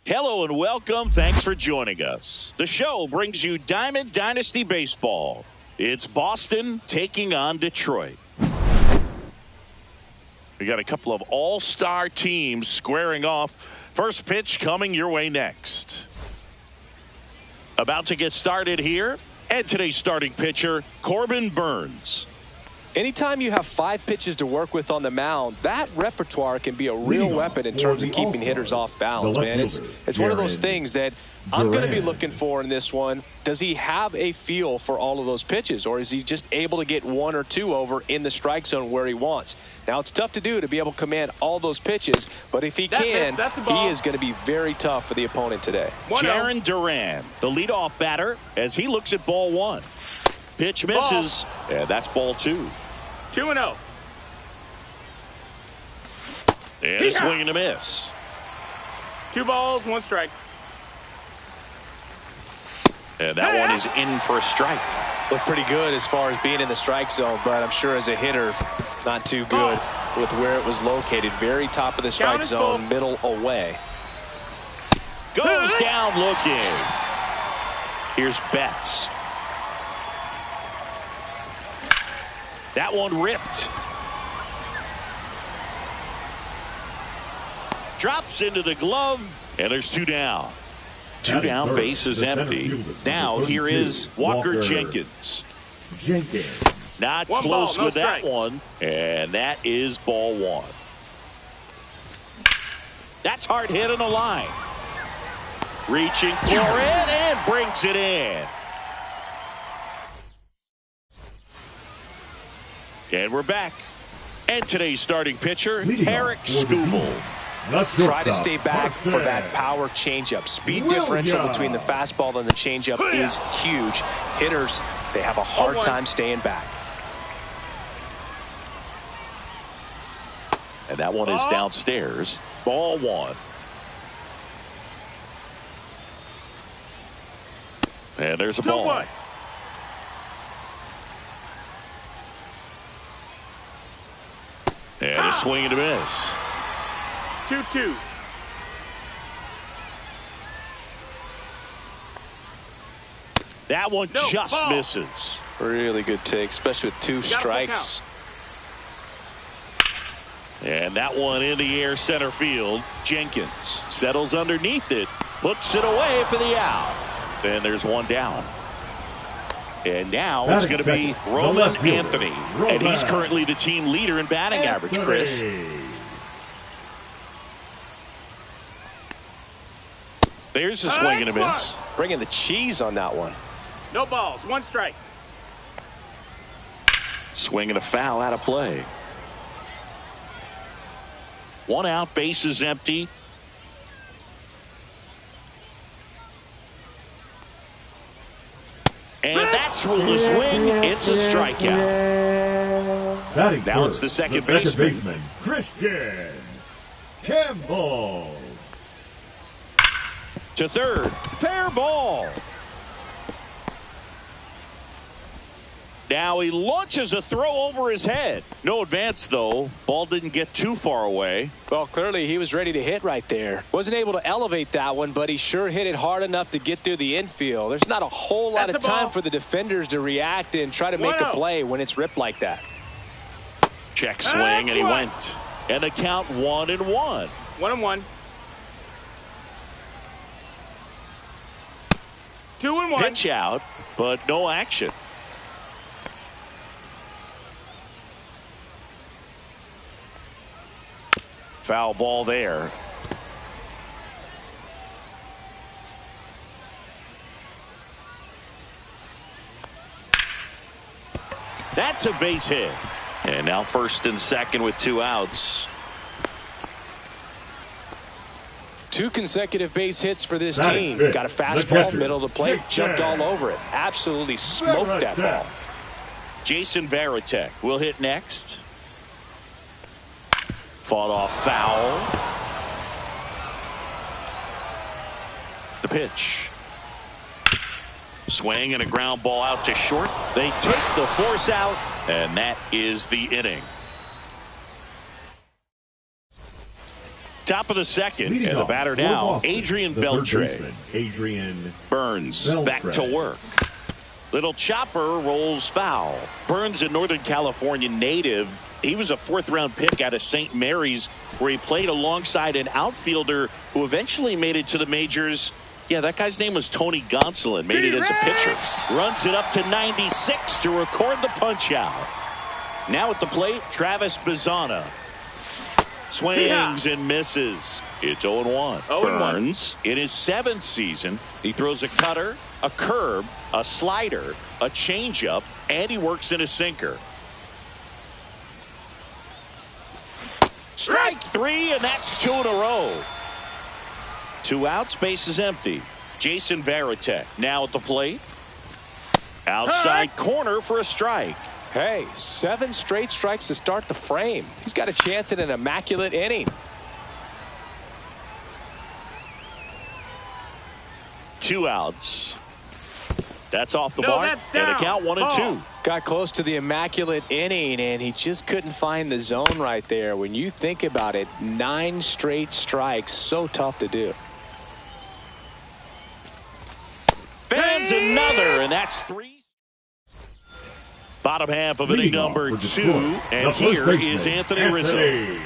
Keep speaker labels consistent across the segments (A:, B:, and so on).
A: Hello and welcome. Thanks for joining us. The show brings you Diamond Dynasty Baseball. It's Boston taking on Detroit. We got a couple of all-star teams squaring off. First pitch coming your way next. About to get started here. And today's starting pitcher, Corbin Burnes.
B: Anytime you have 5 pitches to work with on the mound, that repertoire can be a real weapon in terms of keeping hitters off balance, man. It's one of those things that I'm going to be looking for in this one. Does he have a feel for all of those pitches, or is he just able to get 1 or 2 over in the strike zone where he wants? Now, it's tough to do to be able to command all those pitches, but if he can, he is going to be very tough for the opponent today.
A: Jarren Duran, the leadoff batter, as he looks at ball 1. Pitch misses, and that's ball 2.
C: 2-0.
A: And a swing and a miss.
C: 2 balls, 1 strike.
A: And that one is in for a strike.
B: Looked pretty good as far as being in the strike zone, but I'm sure as a hitter, not too good with where it was located. Very top of the strike zone, middle away.
A: Goes down looking. Here's Betts. That one ripped. Drops into the glove, and there's 2 down. 2 down, base is empty. Now here is Walker Jenkins. Not close with that one, and that is ball 1. That's hard hit on the line. Reaching for it and brings it in. And we're back. And today's starting pitcher, Tarek Skubal.
B: Try to stay back for that power changeup. Speed differential between the fastball and the changeup is huge. Hitters, they have a hard time staying back.
A: And that one is downstairs. Ball 1. And there's a ball. And a swing and a miss.
C: 2-2.
A: That one just misses.
B: Really good take, especially with 2 strikes.
A: And that one in the air center field. Jenkins settles underneath it. Puts it away for the out. And there's 1 down. And now it's going to be Roman Anthony. And he's currently the team leader in batting average, Chris. There's a swing and a miss.
B: Bringing the cheese on that one.
C: No balls, 1 strike.
A: Swing and a foul out of play. 1 out, base is empty. And that's ruled a swing. It's a strikeout. Now it's the second baseman.
D: Christian Campbell.
A: To third. Fair ball. Now he launches a throw over his head. No advance, though. Ball didn't get too far away.
B: Well, clearly he was ready to hit right there. Wasn't able to elevate that one, but he sure hit it hard enough to get through the infield. There's not a whole lot of time for the defenders to react and try to make a play when it's ripped like that.
A: Check swing, and he went. And the count 1-1.
C: 1-1. 2-1.
A: Pitch out, but no action. Foul ball there. That's a base hit. And now first and second with 2 outs.
B: 2 consecutive base hits for this team. Got a fastball, middle of the plate, jumped all over it. Absolutely smoked that ball.
A: Jason Varitek will hit next. Fought off foul. The pitch. Swing and a ground ball out to short. They take the force out, and that is the inning. Top of the second, and the batter now, Adrian Beltre. Burns back to work. Little chopper rolls foul. Burns, a Northern California native. He was a 4th-round pick out of St. Mary's, where he played alongside an outfielder who eventually made it to the majors. Yeah, that guy's name was Tony Gonsolin. Made it as a pitcher. Runs it up to 96 to record the punch-out. Now at the plate, Travis Bazzana. Swings and misses. It's 0-1. Burns, in his 7th season, he throws a cutter, a curve, a slider, a changeup, and he works in a sinker. Strike 3, and that's 2 in a row. 2 outs, base is empty. Jason Varitek now at the plate. Outside corner for a strike.
B: Hey, 7 straight strikes to start the frame. He's got a chance at an immaculate inning.
A: 2 outs. That's off the mark. And a count 1-2.
B: Got close to the immaculate inning, and he just couldn't find the zone right there. When you think about it, 9 straight strikes, so tough to do.
A: Fans another, and that's 3. Bottom half of inning number 2, and here is Anthony Rizzo.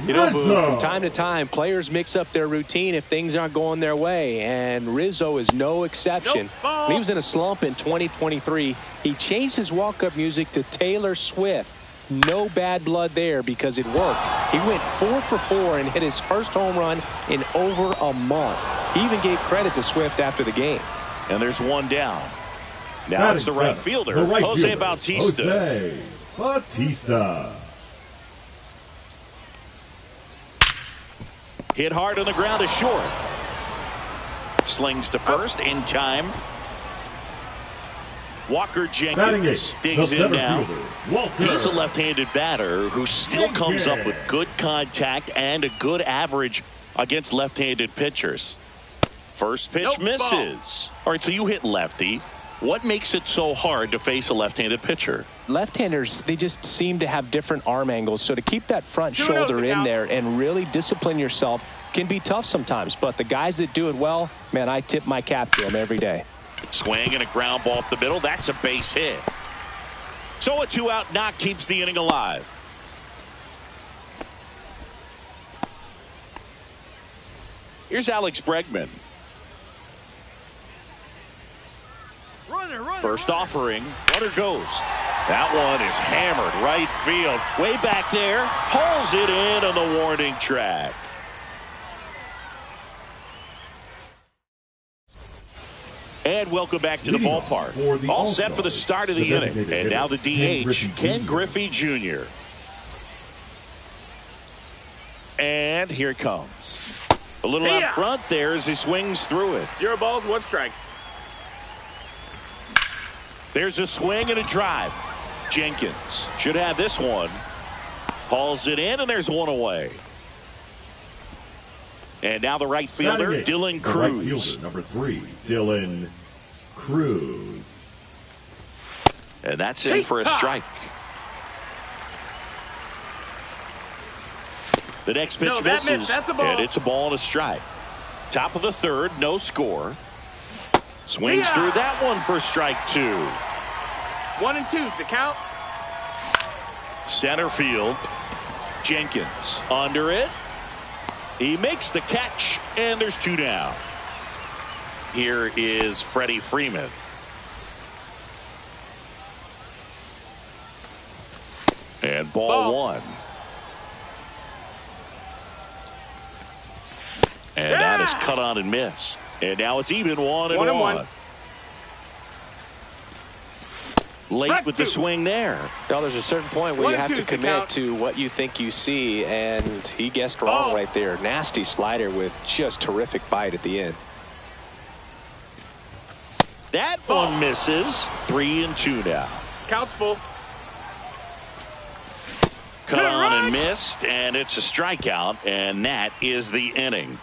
B: You know, from time to time, players mix up their routine if things aren't going their way, and Rizzo is no exception. When he was in a slump in 2023, he changed his walk-up music to Taylor Swift. No bad blood there because it worked. He went 4 for 4 and hit his first home run in over a month. He even gave credit to Swift after the game.
A: And there's 1 down. Now it's the right fielder, Jose Bautista. Hit hard on the ground to short. Slings to first in time. Walker Jenkins digs in now. He's a left-handed batter who still comes up with good contact and a good average against left-handed pitchers. First pitch misses. All right, so you hit lefty. What makes it so hard to face a left-handed pitcher?
B: Left-handers, they just seem to have different arm angles. So to keep that front shoulder in there and really discipline yourself can be tough sometimes. But the guys that do it well, man, I tip my cap to them every day.
A: Swing and a ground ball up the middle. That's a base hit. So a 2-out knock keeps the inning alive. Here's Alex Bregman. First offering, runner goes. That one is hammered right field. Way back there, hauls it in on the warning track. And welcome back to the ballpark. All set for the start of the inning. And now the DH, Ken Griffey Jr. And here it comes. A little up front there as he swings through it.
C: 0 balls, 1 strike.
A: There's a swing and a drive. Jenkins should have this one. Hauls it in, and there's 1 away. And now the right fielder, Dylan Cruz.
D: Number 3, Dylan Cruz.
A: And that's in for a strike. The next pitch misses, and it's a ball and a strike. Top of the 3rd, no score. Swings through that one for strike 2.
C: 1 and 2's the count.
A: Center field. Jenkins under it. He makes the catch, and there's 2 down. Here is Freddie Freeman. And ball 1. And that is cut on and missed. And now it's even 1-1. Late with the swing there.
B: Well, there's a certain point where you have to commit to what you think you see, and he guessed wrong right there. Nasty slider with just terrific bite at the end.
A: That one misses. 3-2 now.
C: Count's full.
A: Cut on and missed, and it's a strikeout, and that is the inning.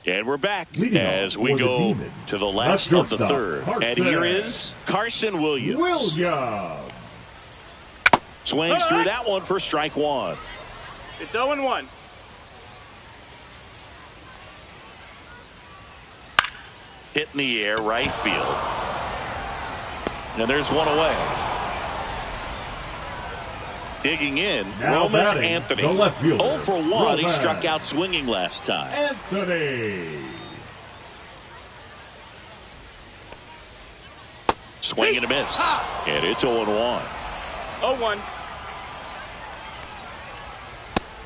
A: And we're back as we go to the last of the 3rd. And here is Carson Williams. Swings through that one for strike one.
C: It's 0-1.
A: Hit in the air, right field. And there's one away. Digging in,
D: Now
A: Roman
D: batting,
A: Anthony.
D: the left fielder,
A: 0 for 1.
D: Roman
A: He struck out swinging last time.
D: Anthony.
A: Swing and a miss. And it's 0-1.
C: 0-1.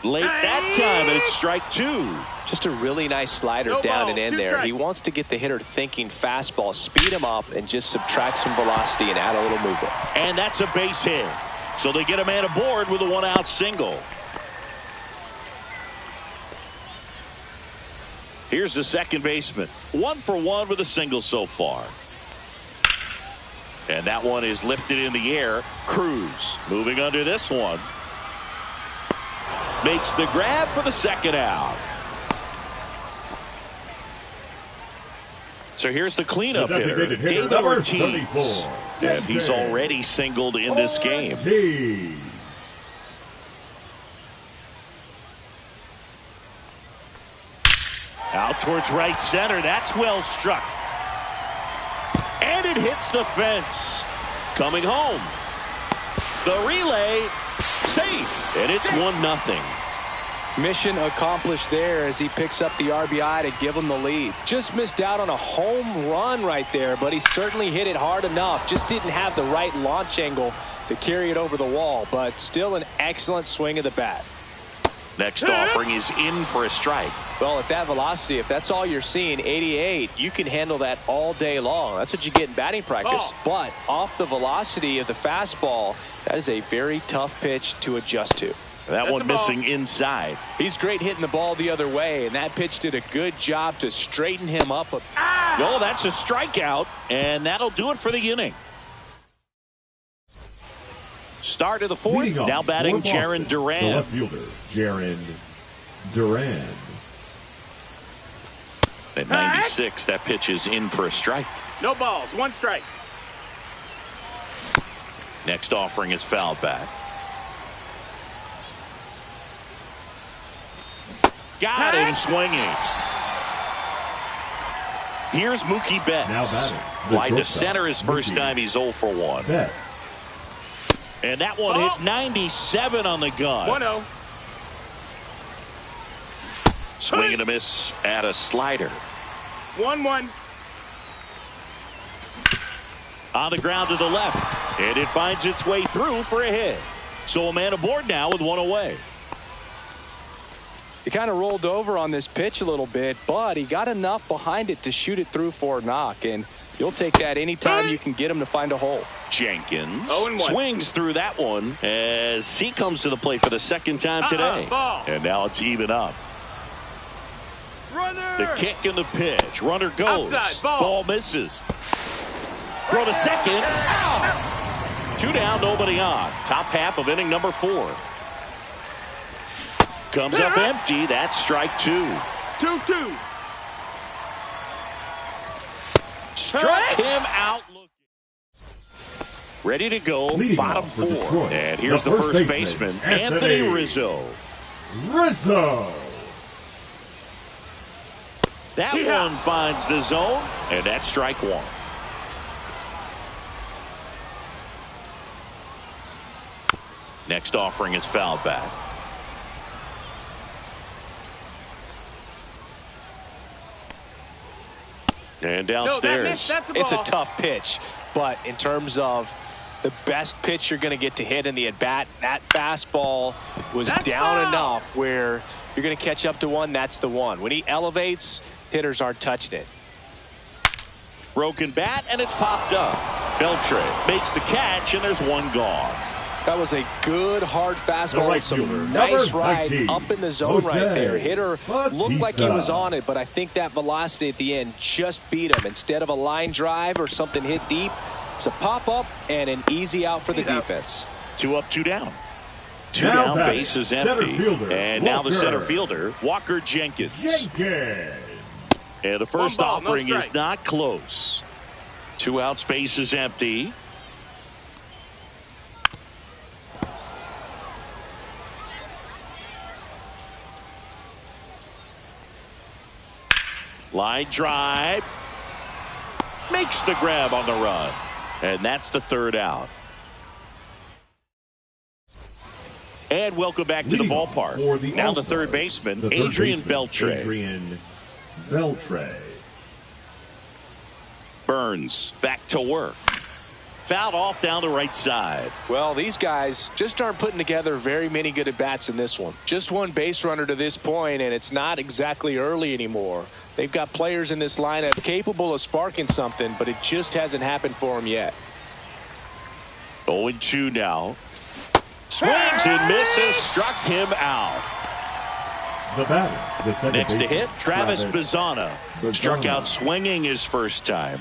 A: Late that time, and it's strike two.
B: Just a really nice slider
C: No
B: down
C: ball,
B: and in
C: 2
B: there.
C: strikes.
B: He wants to get the hitter thinking fastball, speed him up, and just subtract some velocity and add a little movement.
A: And that's a base hit. So they get a man aboard with a one-out single. Here's the second baseman. 1 for 1 with a single so far. And that one is lifted in the air. Cruz moving under this one. Makes the grab for the second out. So here's the cleanup hitter, David Ortiz. And he's already singled in this game. Out towards right center. That's well struck. And it hits the fence. Coming home. The relay. Safe. And it's 1-0.
B: Mission accomplished there as he picks up the RBI to give him the lead. Just missed out on a home run right there, but he certainly hit it hard enough. Just didn't have the right launch angle to carry it over the wall, but still an excellent swing of the bat.
A: Next offering is in for a strike.
B: Well, at that velocity, if that's all you're seeing, 88, you can handle that all day long. That's what you get in batting practice. But off the velocity of the fastball, that is a very tough pitch to adjust to.
A: That one missing inside.
B: He's great hitting the ball the other way, and that pitch did a good job to straighten him up.
A: Oh, that's a strikeout, and that'll do it for the inning. Start of the fourth. Now batting Jaron Duran.
D: The left fielder, Jaron Duran.
A: At 96, that pitch is in for a strike.
C: No balls, 1 strike.
A: Next offering is fouled back. Got him swinging. Here's Mookie Betts.
D: Now batting.
A: Fly to center his first time. He's 0 for 1.
D: Betts.
A: And that one hit 97 on the gun.
C: 1-0.
A: Swing and a miss at a slider.
C: 1-1.
A: On the ground to the left. And it finds its way through for a hit. So a man aboard now with one away.
B: He kind of rolled over on this pitch a little bit, but he got enough behind it to shoot it through for a knock. And you'll take that anytime you can get him to find a hole.
A: Jenkins
C: 0-1.
A: swings through that one as he comes to the plate for the second time today.
C: Ball.
A: And now it's even up. The kick and the pitch. Runner goes.
C: Outside, ball.
A: Misses. Throw to second. Out. 2 down, nobody on. Top half of inning number 4. Comes up empty. That's strike 2.
C: 2-2.
A: Struck him out. Ready to go.
D: Leading
A: Bottom
D: off for
A: 4.
D: Detroit,
A: And here's the first baseman, Anthony Rizzo. That one finds the zone, and that's strike 1. Next offering is fouled back. And downstairs.
B: It's a tough pitch, but in terms of the best pitch you're going to get to hit in the at-bat, that fastball was down enough where you're going to catch up to one. That's the one. When he elevates, hitters aren't touching it.
A: Broken bat, and it's popped up. Beltre makes the catch, and there's one gone.
B: That was a good hard fastball with some
D: number
B: nice ride
D: 19,
B: up in the zone right there. Hitter
D: Batista.
B: looked like he was on it, but I think that velocity at the end just beat him. Instead of a line drive or something hit deep, it's a pop-up and an easy out for the defense.
A: 2 up, 2 down. 2
D: Now
A: down,
D: batting,
A: base is
D: center
A: empty.
D: fielder,
A: And now the
D: Walker.
A: center fielder, Walker Jenkins. And the first
C: 1 ball, no
A: offering is
C: strike.
A: not close. 2 outs, base is empty. Line drive. Makes the grab on the run. And that's the third out. And welcome back to the ballpark. Now the third baseman, Adrian Beltre. Burns back to work. Fouled off down the right side.
B: Well, these guys just aren't putting together very many good at-bats in this one. Just one base runner to this point, and it's not exactly early anymore. They've got players in this lineup capable of sparking something, but it just hasn't happened for them yet.
A: 0-2 now. Swings and misses. Struck him out.
D: The batter,
A: next to hit, Travis Bazzana. Struck out swinging his first time.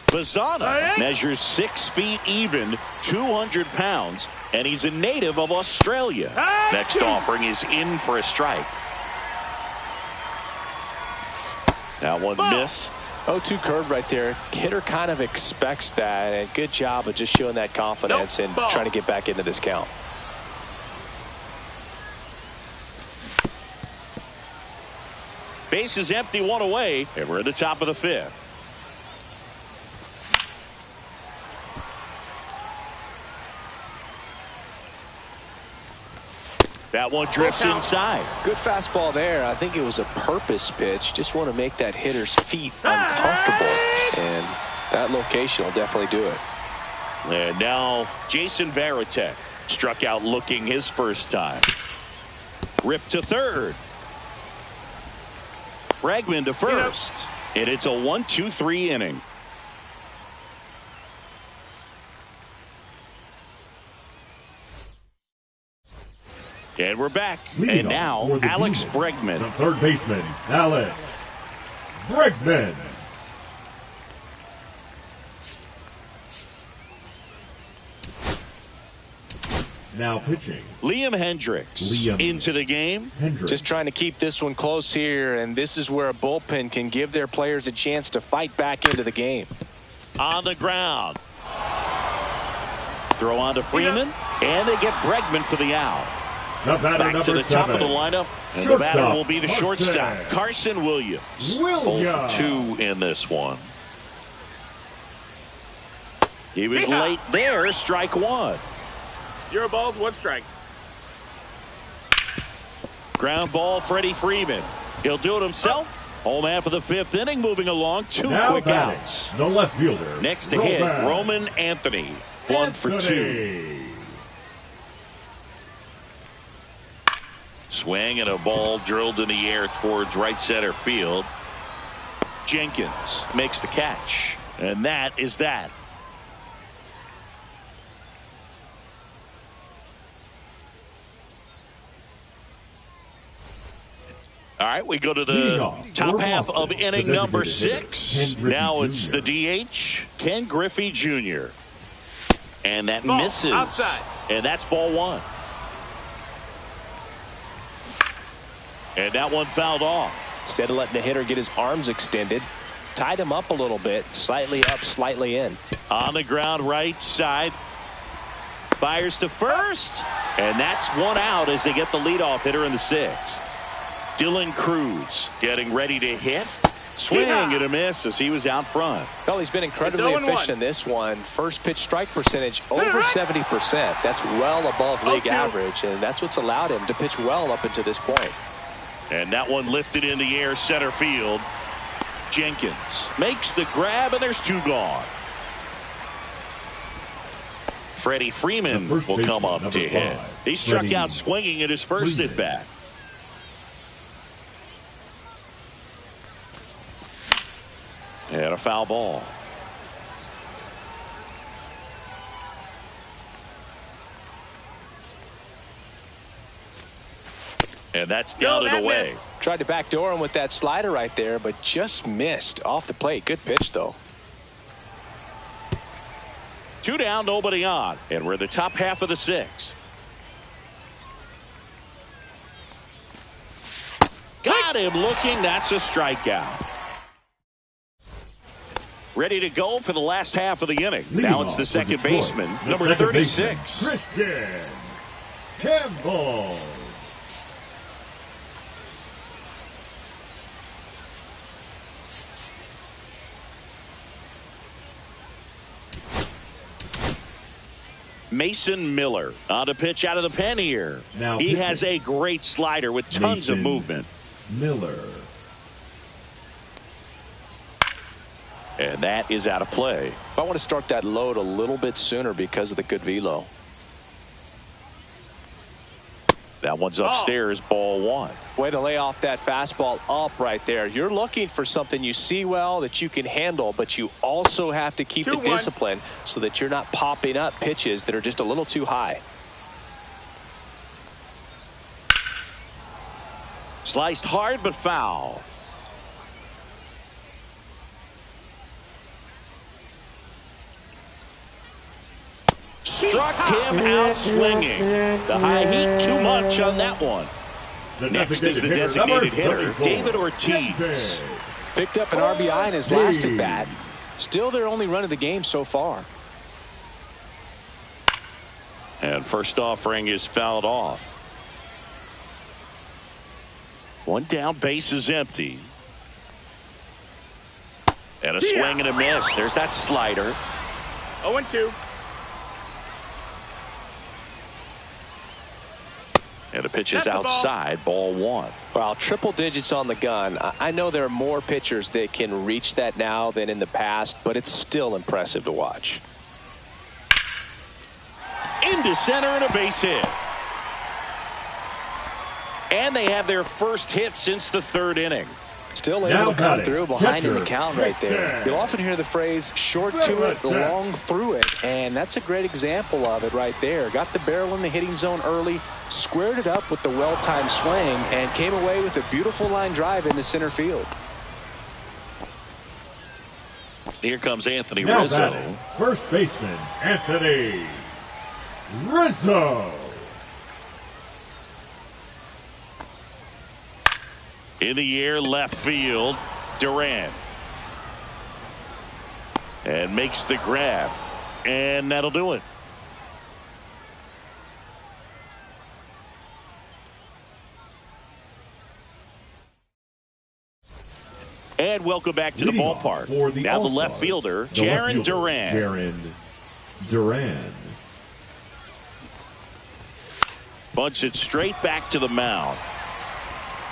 A: Bazzana measures 6 feet even, 200 pounds, and he's a native of Australia. Next offering is in for a strike. That one missed.
B: 0-2 curve right there. Hitter kind of expects that, and good job of just showing that confidence and trying to get back into this count.
A: Base is empty, one away, and we're at the top of the fifth. That one drifts inside.
B: Good fastball there. I think it was a purpose pitch. Just want to make that hitter's feet uncomfortable, and that location will definitely do it.
A: And now Jason Varitek struck out looking his first time. Ripped to third. Bregman to first. And it's a 1-2-3 inning. And we're back. And now Alex Bregman.
D: The third baseman, Alex Bregman. Now pitching,
A: Liam Hendricks into the game.
B: Just trying to keep this one close here, and this is where a bullpen can give their players a chance to fight back into the game.
A: On the ground. Throw on to Freeman, and they get Bregman for the out. Back to the top of the lineup, and the batter will be the shortstop, Carson Williams. 0-2 in this one. He was late there, strike one.
C: 0 balls, 1 strike.
A: Ground ball, Freddie Freeman. He'll do it himself. Home half of the fifth inning, moving along. 2 quick outs.
D: The left fielder.
A: Next to hit, Roman Anthony. 1 for 2. Swing and a ball drilled in the air towards right center field. Jenkins makes the catch. And that is that. All right, we go to the top half of inning number 6. Now it's the DH, Ken Griffey Jr. And that misses.
C: Outside.
A: And that's ball 1. And that one fouled off.
B: Instead of letting the hitter get his arms extended, tied him up a little bit, slightly up, slightly in.
A: On the ground, right side. Fires to first. And that's 1 out as they get the leadoff hitter in the 6th. Dylan Cruz getting ready to hit. Swing and a miss as he was out front.
B: Well, he's been incredibly efficient in this one. First pitch strike percentage over 70%. That's well above league average, and that's what's allowed him to pitch well up until this point.
A: And that one lifted in the air center field. Jenkins makes the grab, and there's 2 gone. Freddie Freeman will come up to hit. He struck out swinging at his first at bat. And a foul ball. And that's down and away.
B: Missed. Tried to backdoor him with that slider right there, but just missed off the plate. Good pitch, though.
A: 2 down, nobody on. And we're at the top half of the 6th. Got him looking. That's a strikeout. Ready to go for the last half of the inning. Now it's the second baseman, number 36.
D: Christian Campbell.
A: Mason Miller on a pitch out of the pen here.
D: Now
A: he
D: pitching.
A: has a great slider with tons of movement.
D: Miller.
A: And that is out of play.
B: I want to start that load a little bit sooner because of the good velo.
A: That one's upstairs, ball one.
B: Way to lay off that fastball up right there. You're looking for something you see well that you can handle, but you also have to keep the discipline so that you're not popping up pitches that are just a little too high.
A: Sliced hard but foul. Struck him out swinging. The high heat too much on that one. Next is the designated hitter, David Ortiz.
B: Picked up an RBI in his last at bat. Still their only run of the game so far.
A: And first offering is fouled off. One down, base is empty. And a swing and a miss. There's that slider.
C: 0-2.
A: And the pitch is outside, ball one.
B: Well, triple digits on the gun. I know there are more pitchers that can reach that now than in the past, but it's still impressive to watch.
A: Into center and a base hit. And they have their first hit since the third inning.
B: Still able to come through behind in the count right there. You'll often hear the phrase short to it, long through it, and that's a great example of it right there. Got the barrel in the hitting zone early, squared it up with the well-timed swing, and came away with a beautiful line drive into center field.
A: Here comes Anthony
D: Now
A: Rizzo.
D: batting, first baseman Anthony Rizzo.
A: In the air, left field, Duran. And makes the grab. And that'll do it. And welcome back to the ballpark. Now the left fielder, Jaron Duran.
D: Jaron Duran.
A: Bunts it straight back to the mound.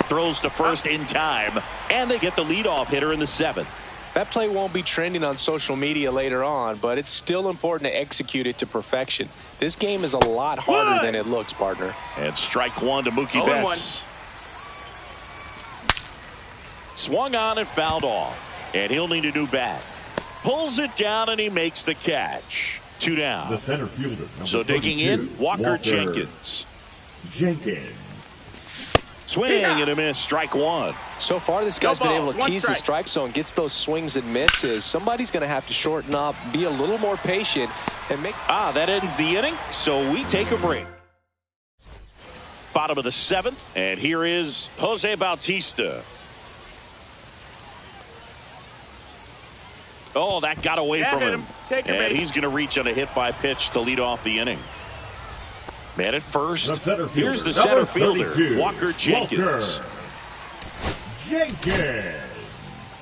A: Throws to first in time, and they get the leadoff hitter in the seventh.
B: That play won't be trending on social media later on, but it's still important to execute it to perfection. This game is a lot harder than it looks, partner.
A: And strike one to Mookie Betts. Swung on and fouled off, and he'll need a new bat. Pulls it down, and he makes the catch. Two down.
D: The center fielder.
A: So digging in, Walker Jenkins. Swing and a miss, strike one.
B: So far, this guy's been able to tease the strike zone, gets those swings and misses. Somebody's going to have to shorten up, be a little more patient, and make.
A: That ends the inning, so we take a break. Bottom of the seventh, and here is Jose Bautista. Oh, that got away from him. And he's going to reach on a hit by pitch to lead off the inning. Man at first. Here's the center fielder, Walker Jenkins.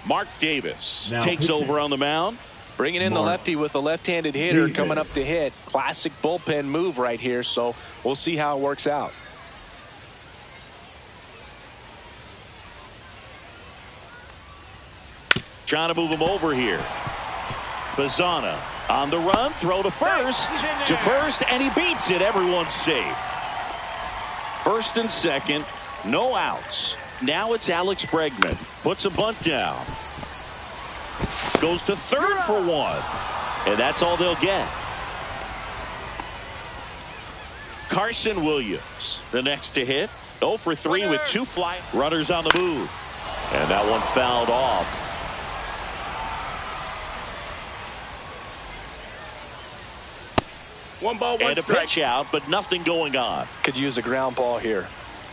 A: Mark Davis takes over on the mound.
B: Bringing in the lefty with a left-handed hitter coming up to hit. Classic bullpen move right here, so we'll see how it works out.
A: Trying to move him over here. Bazzana on the run, throw to first, and he beats it. Everyone's safe. First and second, no outs. Now it's Alex Bregman. Puts a bunt down. Goes to third for one. And that's all they'll get. Carson Williams, the next to hit. 0 for 3 with 2 fly runners on the move. And that one fouled off.
C: One ball, one
A: and a pitch out, but nothing going on.
B: Could use a ground ball here.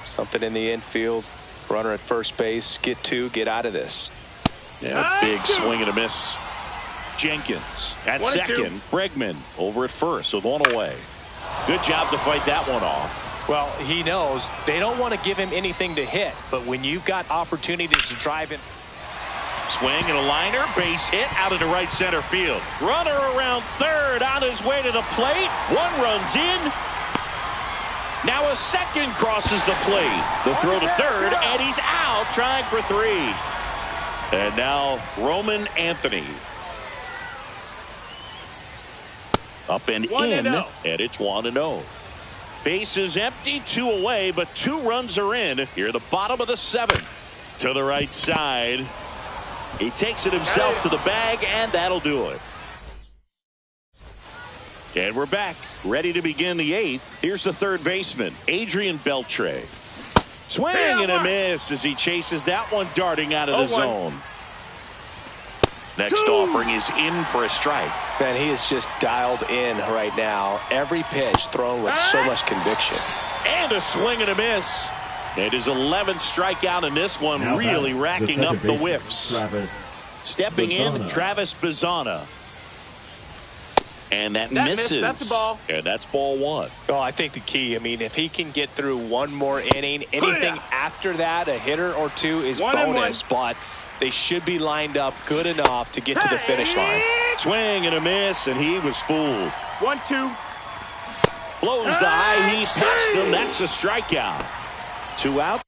B: Something in the infield. Runner at first base. Get 2. Get out of this.
A: Yeah, big swing and a miss. Jenkins at second. Bregman over at first with 1 away. Good job to fight that one off.
B: Well, he knows they don't want to give him anything to hit, but when you've got opportunities to drive in.
A: Swing and a liner, base hit out into right center field. Runner around third on his way to the plate. One runs in. Now a second crosses the plate. The throw to third, and he's out trying for 3. And now Roman Anthony. Up and in, and it's 1-0. Base is empty, 2 away, but 2 runs are in. Here the bottom of the 7th. To the right side. He takes it himself to the bag, and that'll do it. And we're back, ready to begin the 8th. Here's the third baseman, Adrian Beltre. Swing and a miss as he chases that one darting out of the zone. Next offering is in for a strike.
B: Man, he is just dialed in right now. Every pitch thrown with so much conviction.
A: And a swing and a miss. It is 11th strikeout in this one, now really racking up the whips. Stepping in, Travis Bazzana. And that misses.
C: That's a ball.
A: And that's ball 1.
B: Oh, I think the key, I mean, if he can get through one more inning, anything after that, a hitter or 2 is bonus. But they should be lined up good enough to get to the finish line.
A: Swing and a miss, and he was fooled.
C: 1-2.
A: Blows the high heat past him. That's a strikeout. 2 out.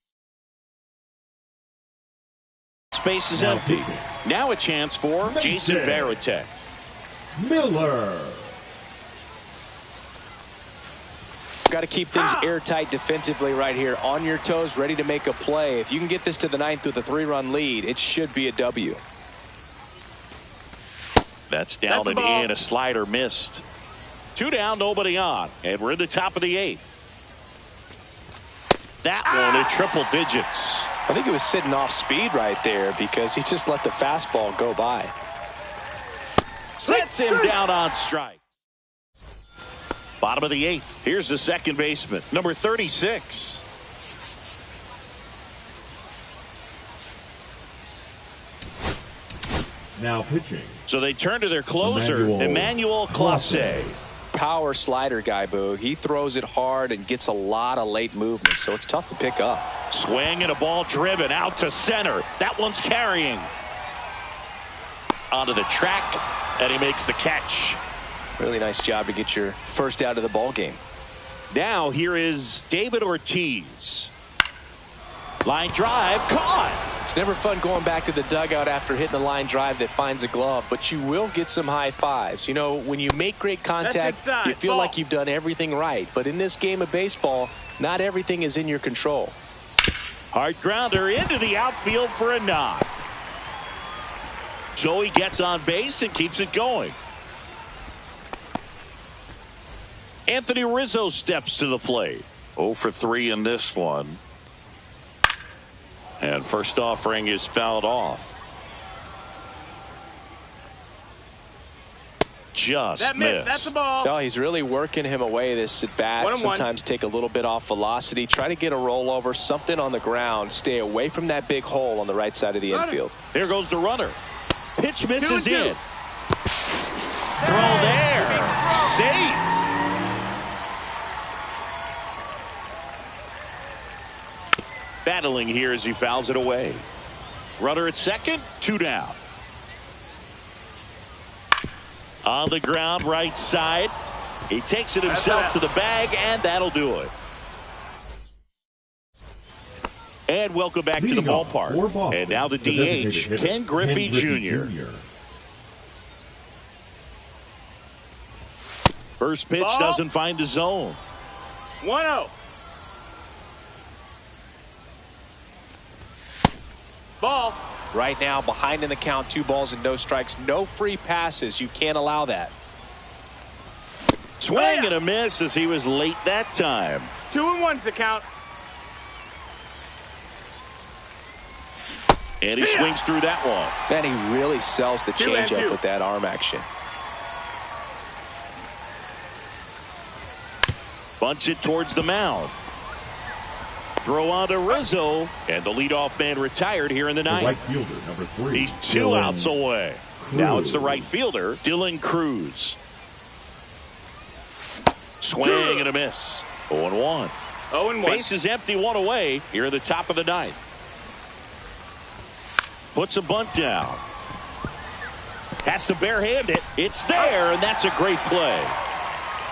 A: Space is empty. Now a chance for Jason Varitek.
D: Miller.
B: Got to keep things airtight defensively right here. On your toes, ready to make a play. If you can get this to the 9th with a 3-run lead, it should be a W.
A: That's down and in. A slider missed. 2 down, nobody on. And we're in the top of the 8th. That one at triple digits.
B: I think it was sitting off speed right there because he just let the fastball go by.
A: Sets him down on strike. Bottom of the 8th. Here's the second baseman, number 36.
D: Now pitching.
A: So they turn to their closer, Emmanuel Clase.
B: Power slider guy, Boog. He throws it hard and gets a lot of late movement, so it's tough to pick up.
A: Swing and a ball driven out to center. That one's carrying. Onto the track, and he makes the catch.
B: Really nice job to get your first out of the ball game.
A: Now here is David Ortiz. Line drive, caught.
B: It's never fun going back to the dugout after hitting a line drive that finds a glove, but you will get some high fives. You know, when you make great contact, you feel like you've done everything right. But in this game of baseball, not everything is in your control.
A: Hard grounder into the outfield for a knock. So he gets on base and keeps it going. Anthony Rizzo steps to the plate. 0 for 3 in this one. And first offering is fouled off. Just missed.
C: That's a ball.
B: No, he's really working him away this at bat. Sometimes take a little bit off velocity. Try to get a rollover, something on the ground. Stay away from that big hole on the right side of the infield.
A: There goes the runner. Pitch misses in. Throw there. Safe. Battling here as he fouls it away. Runner at second, 2 down. On the ground, right side. He takes it himself to the bag, and that'll do it. And welcome back to the ballpark. And now the DH, Ken Griffey Jr. First pitch doesn't find the zone.
C: 1-0. Ball.
B: Right now, behind in the count, 2 balls and no strikes. No free passes. You can't allow that.
A: Swing and a miss as he was late that time.
C: 2-1's the count.
A: And he swings through that one.
B: Man, he really sells the changeup with that arm action.
A: Bunch it towards the mound. Throw on to Rizzo, and the leadoff man retired here in the 9th.
D: Right fielder, number 3.
A: He's 2 outs away. Now it's the right fielder, Dylan Cruz. Swing and a miss. 0-1.
C: 0-1.
A: Base is empty, 1 away here in the top of the 9th. Puts a bunt down. Has to barehand it. It's there, and that's a great play.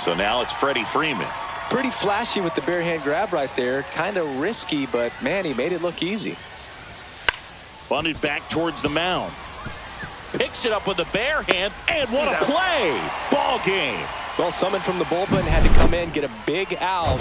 A: So now it's Freddie Freeman.
B: Pretty flashy with the bare hand grab right there. Kind of risky, but, man, he made it look easy.
A: Bunted back towards the mound. Picks it up with a bare hand, and what a play! Ball game.
B: Well, someone from the bullpen had to come in, get a big out.